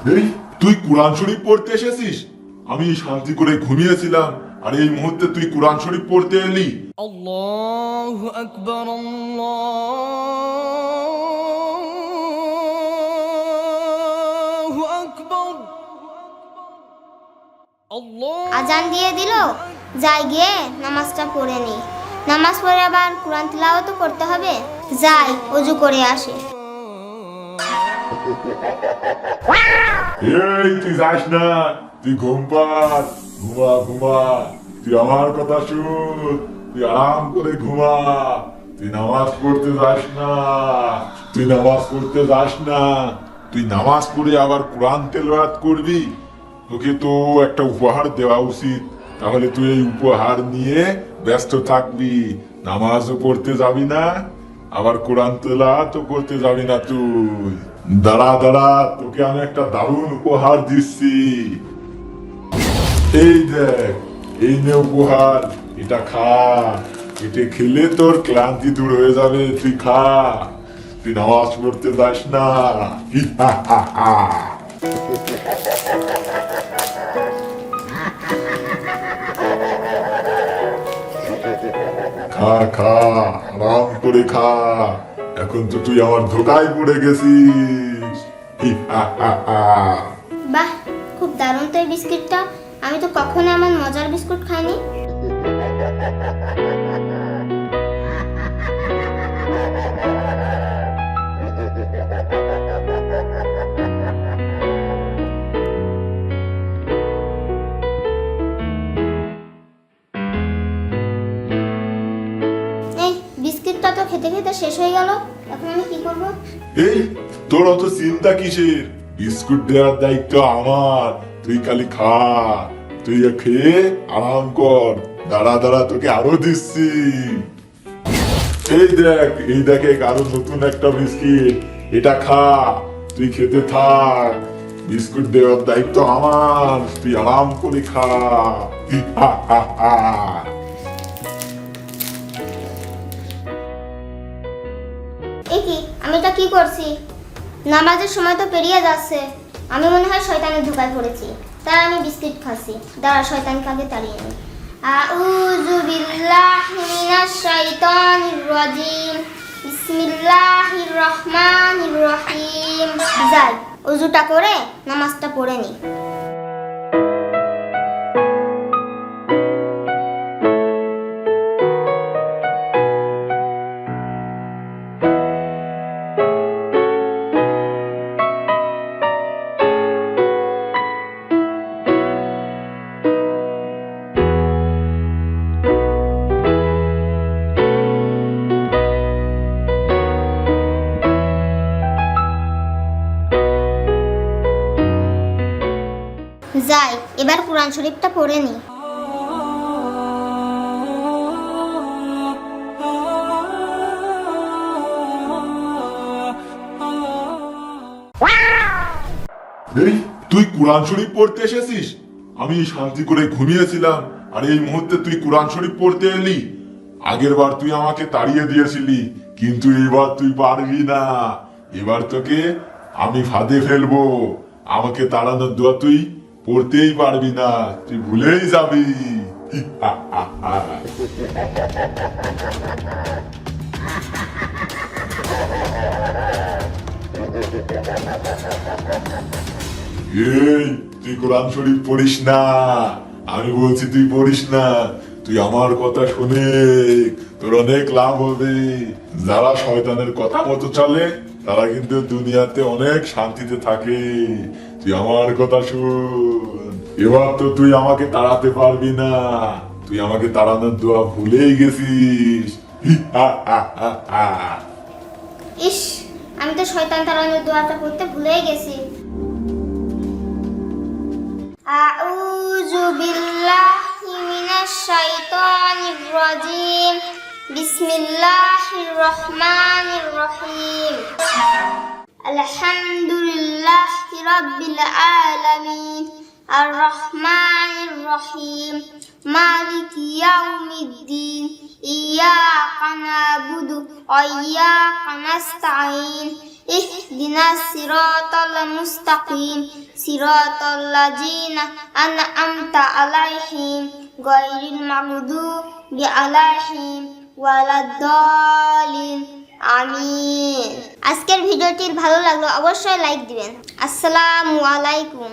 এই, তুই কোরআন শরীফ পড়তে এসেছিস? আমি শান্তি করে ঘুমিয়েছিলাম, আর এই মুহূর্তে তুই কোরআন শরীফ পড়তে এলি? الله أكبر الله أكبر الله আজান দিয়ে দিল, যাই গিয়ে নামাজটা পড়ে নি। নামাজ পড়ে আবার কোরআন তিলাওয়াতও করতে হবে। যাই ওযু করে আসি। এই, তুই যাস না, তুই ঘুম পাড়, ঘুমা ঘুমা। তুই আমার কথা শুন, তুই আরাম করে ঘুমা। তুই নামাজ পড়তে যাস না, তুই নামাজ পড়তে যাস না। তুই নামাজ পড়ে আবার কোরআন তেলাওয়াত করবি। তোকে তো একটা উপহার দেওয়া উচিত। তাহলে তুই এই উপহার নিয়ে ব্যস্ত থাকবি, নামাজও পড়তে যাবি না, আবার কোরআন তেলাওয়াতও করতে যাবি না। তুই দাঁড়া দাঁড়া, তোকে আমি একটা দারুণ উপহার দিচ্ছি। এই দেখ, এই নে উপহার, এটা খা। এটা খেলে তোর ক্লান্তি দূর হয়ে যাবে। তুই খা, তুই নামাজ পড়তে যাস না। খা খা, আরাম করে খা। এখন তো তুই আমার ধোকায় পড়ে গেছিস। বাহ, খুব দারুণ তো এই বিস্কিটটা। আমি তো কখনো এমন মজার বিস্কুট খাইনি। এই বিস্কিটটা তো খেতে খেতে শেষ হয়ে গেল। এখন আমি কি করব? এই, তোর অত চিন্তা কিসের? বিস্কুট দেওয়ার দায়িত্ব আমার। তুই খালি খা, তুই খেয়ে আরাম কর। দাঁড়া দাঁড়া, তোকে আরো দিচ্ছি। এই দেখে আরো নতুন একটা বিস্কিট। এটা খা, তুই খেতে থাক। বিস্কুট দেওয়ার দায়িত্ব আমার, তুই আরাম করে খা। এ কি, আমি এটা কি করছি? নামাজের সময় তো পেরিয়ে যাচ্ছে। আমি মনে হয় শয়তানের ধোকায় পড়েছি, তাই আমি বিস্কিট খাচ্ছি। দাঁড়া, শয়তানকে আগে তাড়িয়ে নিই। আউযু বিল্লাহি মিনাশ শাইতানির রাজিম। বিসমিল্লাহির রহমানির রহিম। যাই ওযুটা করে নামাজটা পড়ে নিই। যাই এবার কোরআন শরীফটা পড়ে নিই। এই, তুই কোরআন শরীফ পড়তে এসেছিস? আমি শান্তি করে ঘুমিয়েছিলাম, আর এই মুহূর্তে তুই কোরআন শরীফ পড়তে এলি? আগের বার তুই আমাকে তাড়িয়ে দিয়েছিলি, কিন্তু এবার তুই পারবি না। এবার তোকে আমি ফাঁদে ফেলবো। আমাকে তাড়ানোর দোয়া তুই পড়তেই পারবি না, তুই ভুলেই যাবি। এই, তুই কোরআন শরীফ পড়িস না। আমি বলছি তুই পড়িস না। তুই আমার কথা শুনে তোর অনেক লাভ হবে। যারা শয়তানের কথা মতো চলে, তারা কিন্তু দুনিয়াতে অনেক শান্তিতে থাকে। তুই আমার কথা শুন। এবার তো তুই আমাকে তাড়াতে পারবি না। তুই আমাকে তাড়ানোর দোয়া ভুলেই গেছিস। ইস, আমি তো শয়তান তাড়ানোর দোয়াটা পড়তে ভুলেই গেছি। আউযু বিল্লাহি মিনাশ শাইতানির রাজিম। বিসমিল্লাহির রহমানির রহিম। আলহামদুলিল্লাহি রাব্বিল আলামিন। আর রহমানির রহিম। মালিকি ইয়াউমিদ্দিন। ইয়াকা না'বুদু ওয়া ইয়াকা নাস্তাঈন। ইহদিনাস সিরাতাল মুস্তাকিম সিরাতাল লাযিনা আন'আমতা আলাইহিম গায়রিল মাগদুবি আলাইহিম ওয়ালাদ-দালিন। আমিন। আজকের ভিডিওটি ভালো লাগলো অবশ্যই লাইক দিবেন। আসসালামু আলাইকুম।